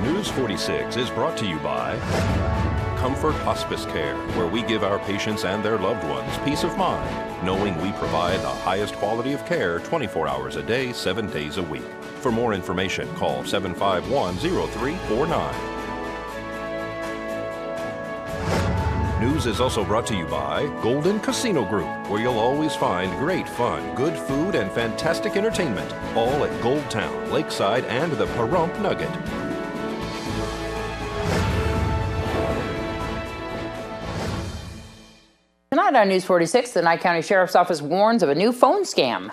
News 46 is brought to you by Comfort Hospice Care, where we give our patients and their loved ones peace of mind, knowing we provide the highest quality of care 24 hours a day, 7 days a week. For more information, call 751-0349. News is also brought to you by Golden Casino Group, where you'll always find great fun, good food, and fantastic entertainment, all at Gold Town, Lakeside, and the Pahrump Nugget. Tonight on News 46, the Nye County Sheriff's Office warns of a new phone scam.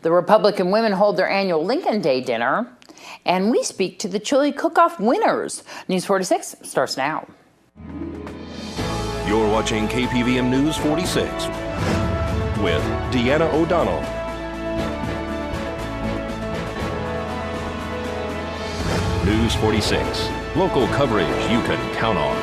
The Republican women hold their annual Lincoln Day dinner, and we speak to the chili cook-off winners. News 46 starts now. You're watching KPVM News 46 with Deanna O'Donnell. News 46, local coverage you can count on.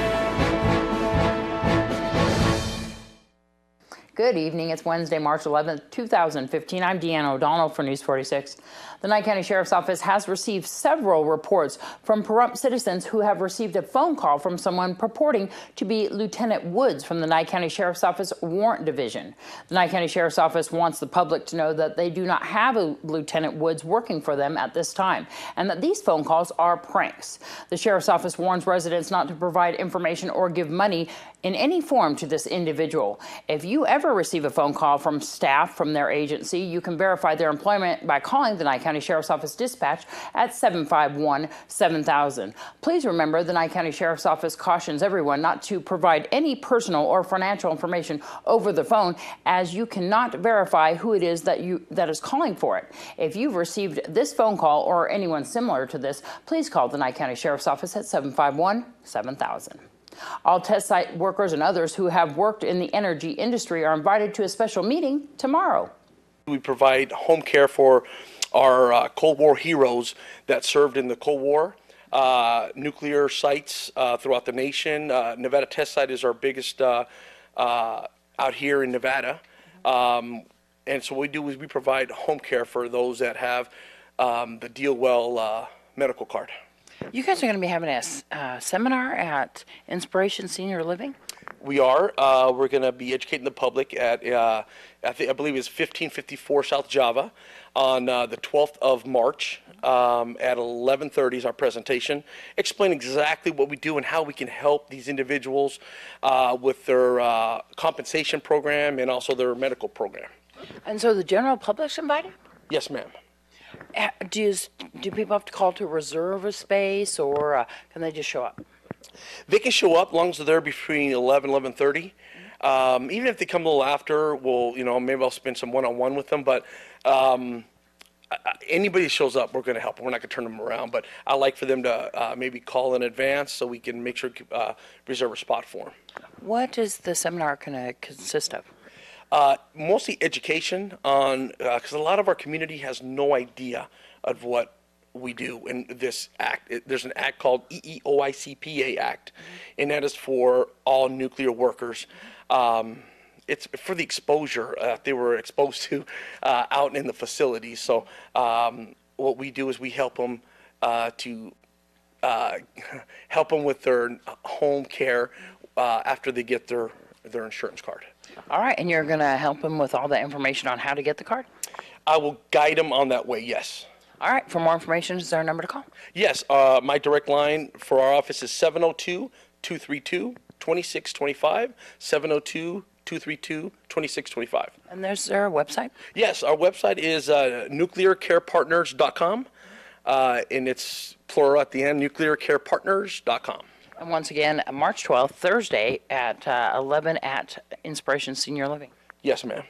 Good evening. It's Wednesday, March 11th, 2015. I'm Deanna O'Donnell for News 46. The Nye County Sheriff's Office has received several reports from Pahrump citizens who have received a phone call from someone purporting to be Lieutenant Woods from the Nye County Sheriff's Office Warrant Division. The Nye County Sheriff's Office wants the public to know that they do not have a Lieutenant Woods working for them at this time, and that these phone calls are pranks. The Sheriff's Office warns residents not to provide information or give money in any form to this individual. If you ever receive a phone call from staff from their agency, you can verify their employment by calling the Nye County Sheriff's Office dispatch at 751-7000. Please remember, the Nye County Sheriff's Office cautions everyone not to provide any personal or financial information over the phone, as you cannot verify who it is that is calling for it. If you've received this phone call or anyone similar to this, please call the Nye County Sheriff's Office at 751-7000. All test site workers and others who have worked in the energy industry are invited to a special meeting tomorrow. We provide home care for our Cold War heroes that served in the Cold War, nuclear sites throughout the nation. Nevada Test Site is our biggest out here in Nevada. And so what we do is we provide home care for those that have the Deal Well medical card. You guys are going to be having a seminar at Inspiration Senior Living? We are. We're going to be educating the public at, I believe it's 1554 South Java on the 12th of March at 11:30 is our presentation. Explain exactly what we do and how we can help these individuals with their compensation program and also their medical program. And so the general public's invited? Yes, ma'am. Do people have to call to reserve a space, or can they just show up? They can show up as long as they're there between 11:30. Even if they come a little after, maybe I'll spend some one-on-one with them. But anybody that shows up, we're going to help them. We're not going to turn them around. But I like for them to maybe call in advance so we can make sure to reserve a spot for them. What is the seminar going to consist of? Mostly education on, because a lot of our community has no idea of what we do in this act. There's an act called EEOICPA Act, and that is for all nuclear workers. It's for the exposure they were exposed to out in the facilities. So what we do is we help them help them with their home care after they get their insurance card. All right, and you're going to help them with all the information on how to get the card? I will guide them on that way, yes. All right, for more information, is there a number to call? Yes, my direct line for our office is 702-232-2625, 702-232-2625. And is there a website? Yes, our website is nuclearcarepartners.com, and it's plural at the end, nuclearcarepartners.com. And once again, March 12th, Thursday at 11 at Inspiration Senior Living. Yes, ma'am.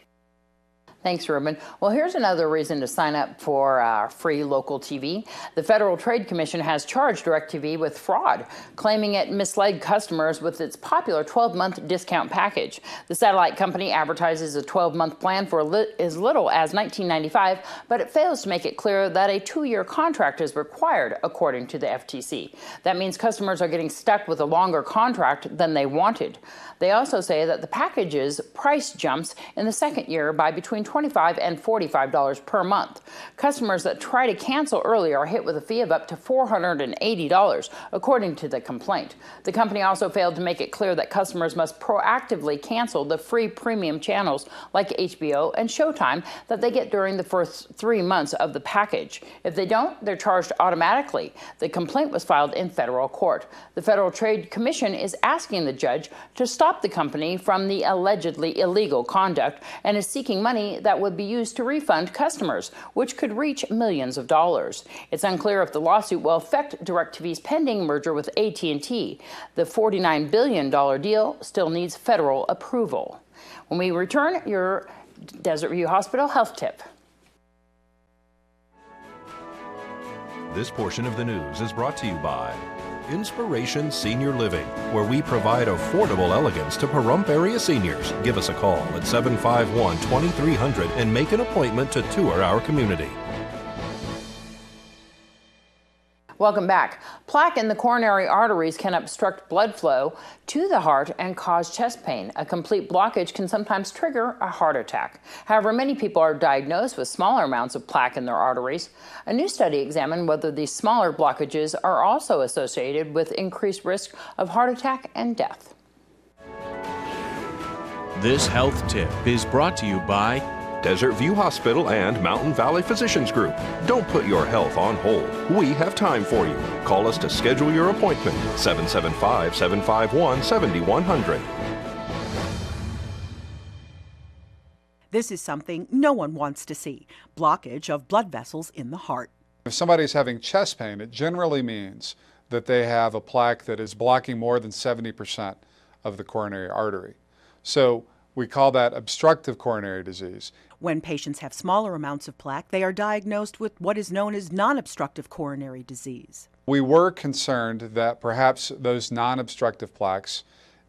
Thanks, Ruben. Well, here's another reason to sign up for free local TV. The Federal Trade Commission has charged DirecTV with fraud, claiming it misled customers with its popular 12-month discount package. The satellite company advertises a 12-month plan for as little as $19.95, but it fails to make it clear that a 2-year contract is required, according to the FTC. That means customers are getting stuck with a longer contract than they wanted. They also say that the package's price jumps in the second year by between $25 and $45 per month. Customers that try to cancel early are hit with a fee of up to $480, according to the complaint. The company also failed to make it clear that customers must proactively cancel the free premium channels like HBO and Showtime that they get during the first 3 months of the package. If they don't, they're charged automatically. The complaint was filed in federal court. The Federal Trade Commission is asking the judge to stop the company from the allegedly illegal conduct and is seeking money that would be used to refund customers, which could reach millions of dollars. It's unclear if the lawsuit will affect DirecTV's pending merger with AT&T. The $49 billion deal still needs federal approval. When we return, your Desert View Hospital health tip. This portion of the news is brought to you by Inspiration Senior Living, where we provide affordable elegance to Pahrump area seniors. Give us a call at 751-2300 and make an appointment to tour our community. Welcome back. Plaque in the coronary arteries can obstruct blood flow to the heart and cause chest pain. A complete blockage can sometimes trigger a heart attack. However, many people are diagnosed with smaller amounts of plaque in their arteries. A new study examined whether these smaller blockages are also associated with increased risk of heart attack and death. This health tip is brought to you by Desert View Hospital and Mountain Valley Physicians Group. Don't put your health on hold. We have time for you. Call us to schedule your appointment. 775-751-7100. This is something no one wants to see: blockage of blood vessels in the heart. If somebody's having chest pain, it generally means that they have a plaque that is blocking more than 70% of the coronary artery. So we call that obstructive coronary disease. When patients have smaller amounts of plaque, they are diagnosed with what is known as non-obstructive coronary disease. We were concerned that perhaps those non-obstructive plaques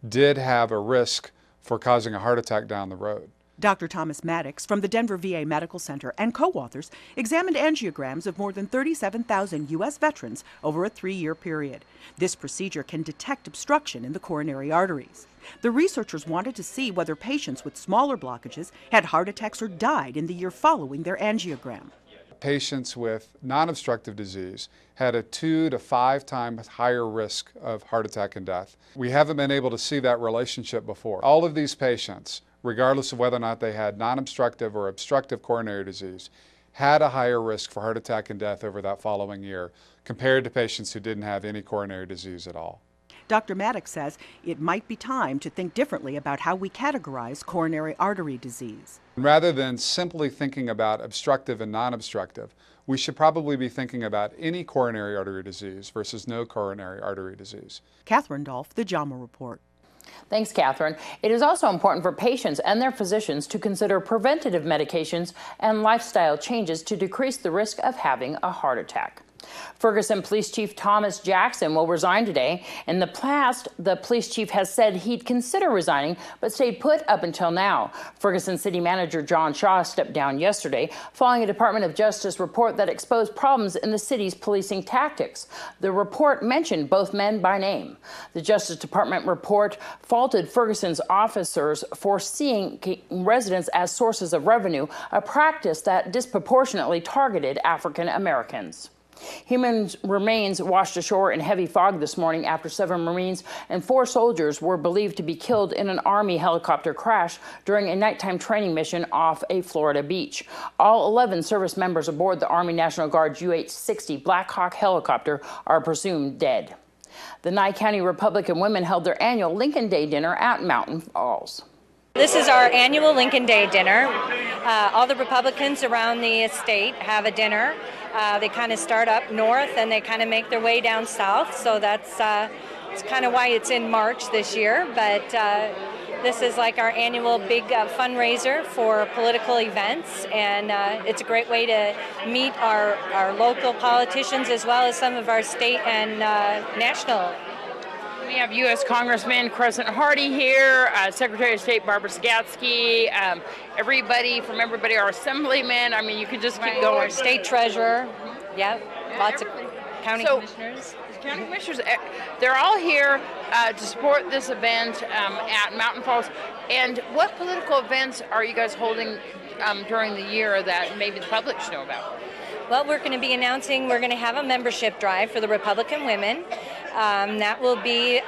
did have a risk for causing a heart attack down the road. Dr. Thomas Maddox from the Denver VA Medical Center and co-authors examined angiograms of more than 37,000 U.S. veterans over a 3-year period. This procedure can detect obstruction in the coronary arteries. The researchers wanted to see whether patients with smaller blockages had heart attacks or died in the year following their angiogram. Patients with non-obstructive disease had a 2 to 5 times higher risk of heart attack and death. We haven't been able to see that relationship before. All of these patients, regardless of whether or not they had non-obstructive or obstructive coronary disease, had a higher risk for heart attack and death over that following year compared to patients who didn't have any coronary disease at all. Dr. Maddox says it might be time to think differently about how we categorize coronary artery disease. Rather than simply thinking about obstructive and non-obstructive, we should probably be thinking about any coronary artery disease versus no coronary artery disease. Catherine Dolph, The JAMA Report. Thanks, Catherine. It is also important for patients and their physicians to consider preventative medications and lifestyle changes to decrease the risk of having a heart attack. Ferguson Police Chief Thomas Jackson will resign today. In the past, the police chief has said he'd consider resigning, but stayed put up until now. Ferguson City Manager John Shaw stepped down yesterday following a Department of Justice report that exposed problems in the city's policing tactics. The report mentioned both men by name. The Justice Department report faulted Ferguson's officers for seeing residents as sources of revenue, a practice that disproportionately targeted African Americans. Human remains washed ashore in heavy fog this morning after 7 Marines and 4 soldiers were believed to be killed in an Army helicopter crash during a nighttime training mission off a Florida beach. All 11 service members aboard the Army National Guard's UH-60 Black Hawk helicopter are presumed dead. The Nye County Republican women held their annual Lincoln Day dinner at Mountain Falls. This is our annual Lincoln Day dinner. All the Republicans around the state have a dinner. They kind of start up north and they kind of make their way down south. So that's kind of why it's in March this year. But this is like our annual big fundraiser for political events. And it's a great way to meet our local politicians as well as some of our state and national. We have U.S. Congressman Crescent Hardy here, Secretary of State Barbara Sagatsky, everybody, our assemblymen. I mean, you could just keep going. Our state treasurer, lots of county commissioners. County commissioners, they're all here to support this event at Mountain Falls. And what political events are you guys holding during the year that maybe the public should know about? Well, we're going to be announcing we're going to have a membership drive for the Republican women. That will be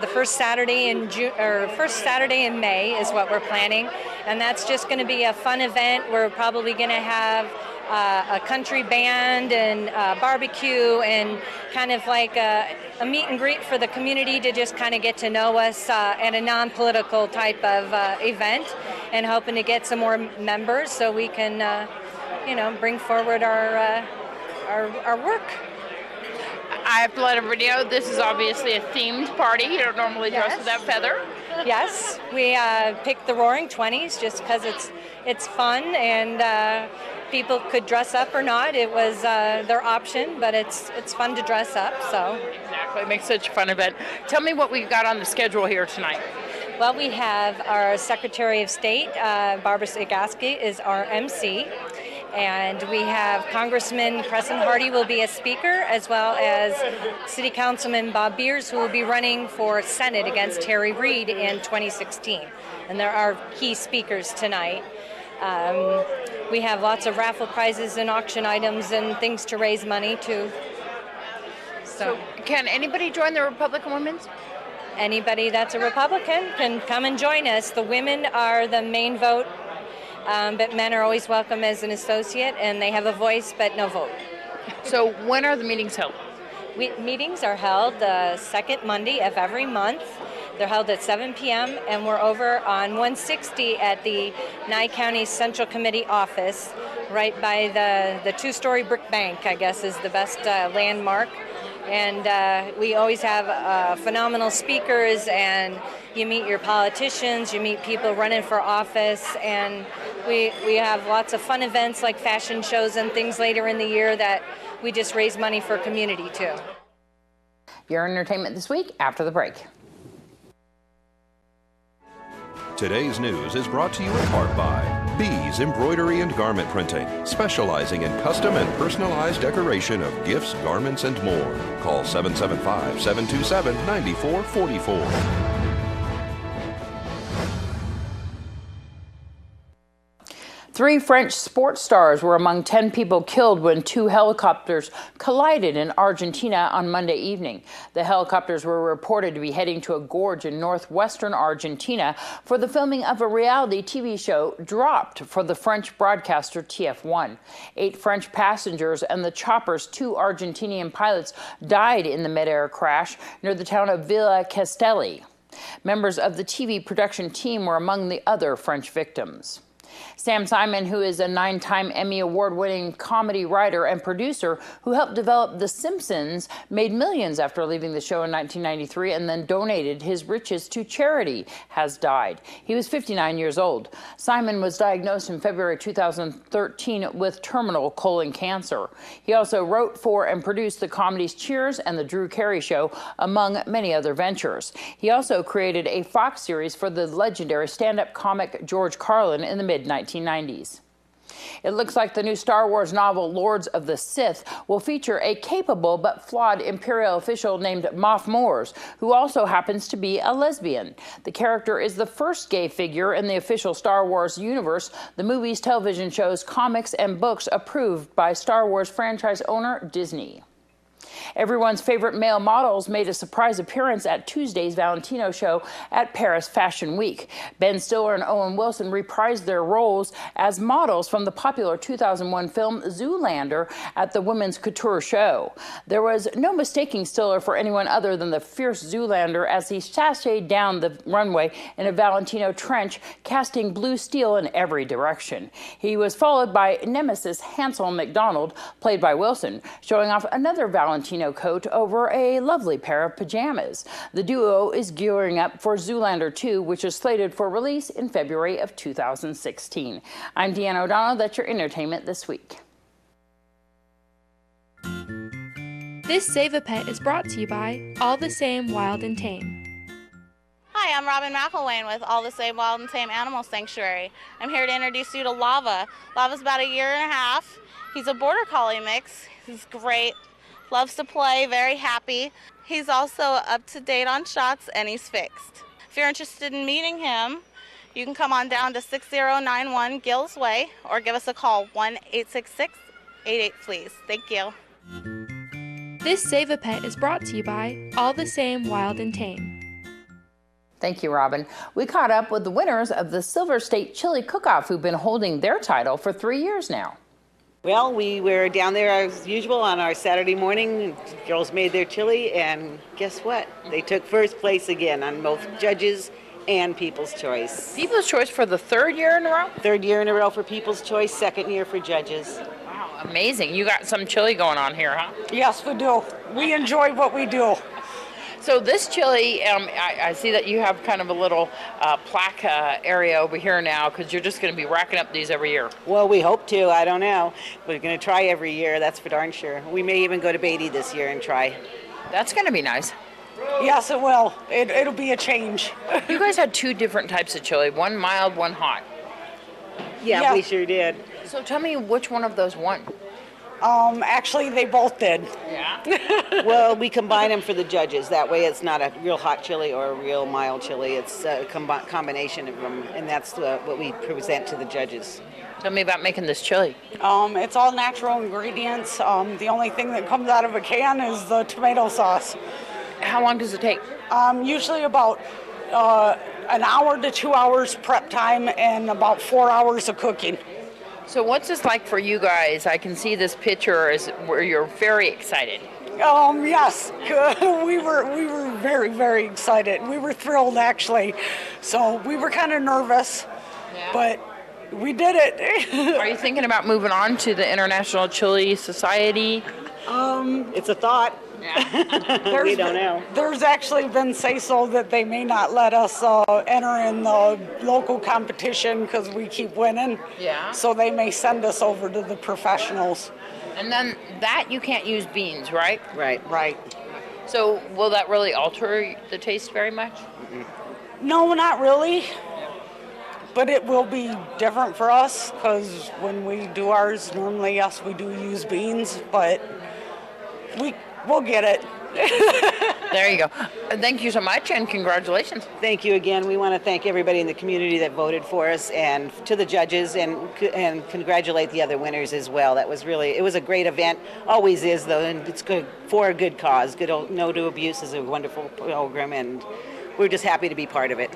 the first Saturday in June, or first Saturday in May is what we're planning, and that's just going to be a fun event. We're probably going to have a country band and barbecue and kind of like a meet and greet for the community to just kind of get to know us at a non-political type of event, and hoping to get some more members so we can, bring forward our work. I have to let everybody know this is obviously a themed party. You don't normally dress with that feather. Yes, we picked the Roaring 20s just because it's fun, and people could dress up or not. It was their option, but it's fun to dress up. So exactly, it makes such a fun event. Tell me what we got on the schedule here tonight. Well, we have our Secretary of State, Barbara Sagaski, is our MC. And we have Congressman Preston Hardy will be a speaker, as well as City Councilman Bob Beers, who will be running for Senate against Harry Reid in 2016. And there are key speakers tonight. We have lots of raffle prizes and auction items and things to raise money too. So can anybody join the Republican Women's? Anybody that's a Republican can come and join us. The women are the main vote. But men are always welcome as an associate, and they have a voice but no vote. So when are the meetings held? Meetings are held the second Monday of every month. They're held at 7 p.m., and we're over on 160 at the Nye County Central Committee office, right by the two-story brick bank, I guess, is the best landmark. And we always have phenomenal speakers, and you meet your politicians, you meet people running for office, and we have lots of fun events like fashion shows and things later in the year that we just raise money for community too. Your entertainment this week after the break. Today's news is brought to you in part by Bees Embroidery and Garment Printing, specializing in custom and personalized decoration of gifts, garments, and more. Call 775-727-9444. 3 French sports stars were among 10 people killed when 2 helicopters collided in Argentina on Monday evening. The helicopters were reported to be heading to a gorge in northwestern Argentina for the filming of a reality TV show dropped for the French broadcaster TF1. 8 French passengers and the chopper's 2 Argentinian pilots died in the mid-air crash near the town of Villa Castelli. Members of the TV production team were among the other French victims. Sam Simon, who is a 9-time Emmy Award-winning comedy writer and producer who helped develop The Simpsons, made millions after leaving the show in 1993 and then donated his riches to charity, has died. He was 59 years old. Simon was diagnosed in February 2013 with terminal colon cancer. He also wrote for and produced the comedies Cheers and The Drew Carey Show, among many other ventures. He also created a Fox series for the legendary stand-up comic George Carlin in the mid-1990s. It looks like the new Star Wars novel Lords of the Sith will feature a capable but flawed Imperial official named Moff Mors, who also happens to be a lesbian. The character is the first gay figure in the official Star Wars universe, the movies, television shows, comics, and books approved by Star Wars franchise owner Disney. Everyone's favorite male models made a surprise appearance at Tuesday's Valentino show at Paris Fashion Week. Ben Stiller and Owen Wilson reprised their roles as models from the popular 2001 film Zoolander at the Women's Couture show. There was no mistaking Stiller for anyone other than the fierce Zoolander as he sashayed down the runway in a Valentino trench, casting blue steel in every direction. He was followed by nemesis Hansel McDonald, played by Wilson, showing off another Valentino coat over a lovely pair of pajamas. The duo is gearing up for Zoolander 2, which is slated for release in February of 2016. I'm Deanna O'Donnell. That's your entertainment this week. This Save a Pet is brought to you by All the Same Wild and Tame. Hi, I'm Robin McElwain with All the Same Wild and Tame Animal Sanctuary. I'm here to introduce you to Lava. Lava's about 1.5 years. He's a Border Collie mix. He's great, loves to play, very happy. He's also up to date on shots and he's fixed. If you're interested in meeting him, You can come on down to 6091 Gills Way or give us a call 1-866-88-FLEAS. Thank you. This Save a Pet is brought to you by All the Same Wild and Tame. Thank you, Robin. We caught up with the winners of the Silver State Chili Cook-Off who've been holding their title for 3 years now. Well, we were down there as usual on our Saturday morning. Girls made their chili, and guess what? They took first place again on both judges and People's Choice. People's Choice for the 3rd year in a row? 3rd year in a row for People's Choice, 2nd year for judges. Wow, amazing. You got some chili going on here, huh? Yes, we do. We enjoy what we do. So this chili, I see that you have kind of a little plaque area over here now because you're just going to be racking up these every year. Well, we hope to. I don't know. We're going to try every year, that's for darn sure. We may even go to Beatty this year and try. That's going to be nice. Yes, it will. It'll be a change. You guys had 2 different types of chili, one mild, one hot. Yeah, we sure did. So tell me which one of those won? Actually, they both did. Yeah? Well, we combine them for the judges. That way it's not a real hot chili or a real mild chili. It's a combination of them, and that's what we present to the judges. Tell me about making this chili. It's all natural ingredients. The only thing that comes out of a can is the tomato sauce. How long does it take? Usually about an hour to 2 hours prep time and about 4 hours of cooking. So what's this like for you guys? I can see this picture where you're very excited. Yes, we were very, very excited. We were thrilled, actually. So we were kind of nervous, but we did it. Are you thinking about moving on to the International Chili Society? It's a thought. Yeah. We don't know. There's actually been say-so that they may not let us enter in the local competition because we keep winning. Yeah. So they may send us over to the professionals. And then that you can't use beans, right? Right. So will that really alter the taste very much? No, not really. But it will be different for us because when we do ours, normally, yes, we do use beans, but we'll get it. There you go. Thank you so much and congratulations. Thank you again. We want to thank everybody in the community that voted for us and to the judges and congratulate the other winners as well. It was a great event. Always is though, and it's good for a good cause. No to Abuse is a wonderful program and we're just happy to be part of it.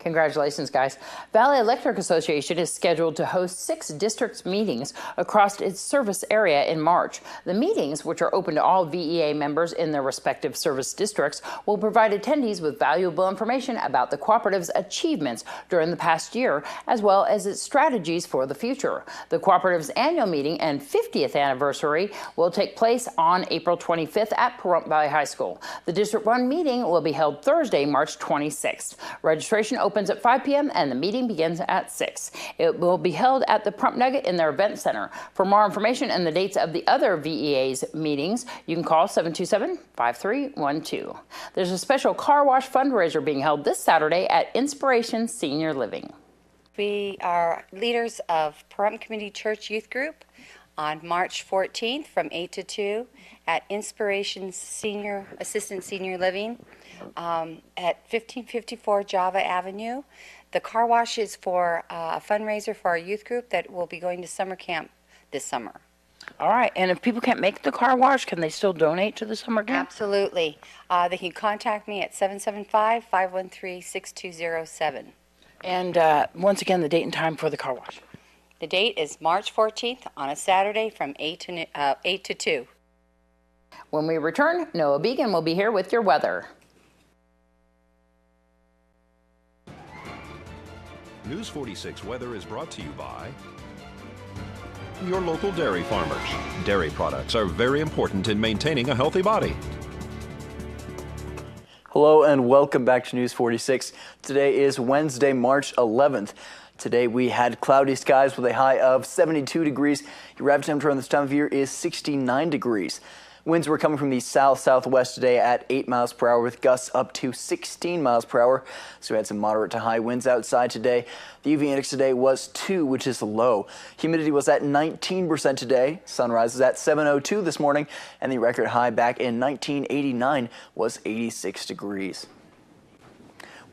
Congratulations, guys. Valley Electric Association is scheduled to host 6 district meetings across its service area in March. The meetings, which are open to all VEA members in their respective service districts, will provide attendees with valuable information about the cooperative's achievements during the past year, as well as its strategies for the future. The cooperative's annual meeting and 50th anniversary will take place on April 25th at Pahrump Valley High School. The District 1 meeting will be held Thursday, March 26th. Registration opens at 5 p.m. and the meeting begins at 6. It will be held at the Pahrump Nugget in their event center. For more information and the dates of the other VEA's meetings, you can call 727-5312. There's a special car wash fundraiser being held this Saturday at Inspiration Senior Living. We are leaders of Pahrump Community Church Youth Group on March 14th from 8 to 2 at Inspiration Assisted Senior Living at 1554 Java Avenue. The car wash is for a fundraiser for our youth group that will be going to summer camp this summer. All right, and if people can't make the car wash, can they still donate to the summer camp? Absolutely. They can contact me at 775-513-6207. And once again, the date and time for the car wash. The date is March 14th on a Saturday from 8 to 2. When we return, Noah Began will be here with your weather. News 46 weather is brought to you by your local dairy farmers. Dairy products are very important in maintaining a healthy body. Hello and welcome back to News 46. Today is Wednesday, March 11th. Today we had cloudy skies with a high of 72 degrees. Your average temperature on this time of year is 69 degrees. Winds were coming from the south-southwest today at 8 miles per hour with gusts up to 16 miles per hour. So we had some moderate to high winds outside today. The UV index today was 2, which is low. Humidity was at 19% today. Sunrise is at 7:02 this morning, and the record high back in 1989 was 86 degrees.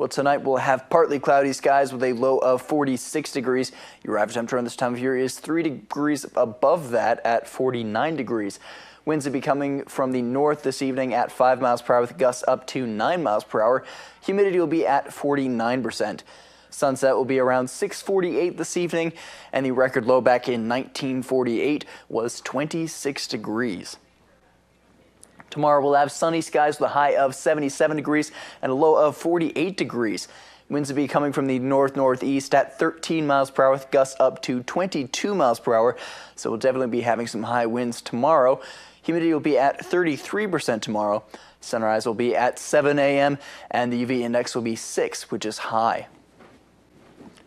Well, tonight we'll have partly cloudy skies with a low of 46 degrees. Your average temperature on this time of year is 3 degrees above that at 49 degrees. Winds will be coming from the north this evening at 5 miles per hour with gusts up to 9 miles per hour. Humidity will be at 49%. Sunset will be around 6:48 this evening, and the record low back in 1948 was 26 degrees. Tomorrow we'll have sunny skies with a high of 77 degrees and a low of 48 degrees. Winds will be coming from the north-northeast at 13 miles per hour with gusts up to 22 miles per hour. So we'll definitely be having some high winds tomorrow. Humidity will be at 33% tomorrow. Sunrise will be at 7 a.m. and the UV index will be 6, which is high.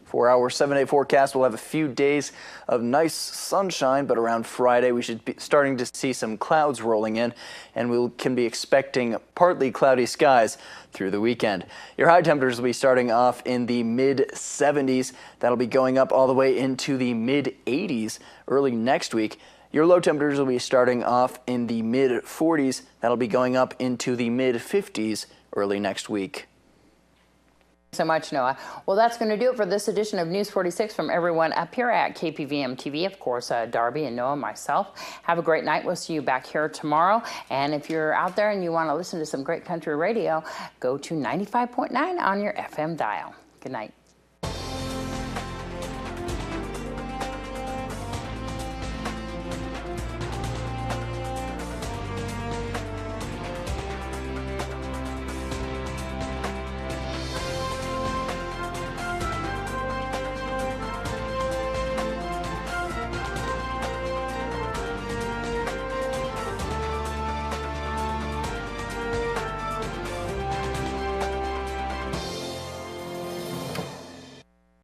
For our 7-day forecast, we'll have a few days of nice sunshine, but around Friday we should be starting to see some clouds rolling in, and we can be expecting partly cloudy skies through the weekend. Your high temperatures will be starting off in the mid-70s. That'll be going up all the way into the mid-80s early next week. Your low temperatures will be starting off in the mid-40s. That'll be going up into the mid-50s early next week. So much, Noah. Well, that's going to do it for this edition of News 46 from everyone up here at KPVM-TV. Of course, Darby and Noah, myself. Have a great night. We'll see you back here tomorrow. And if you're out there and you want to listen to some great country radio, go to 95.9 on your FM dial. Good night.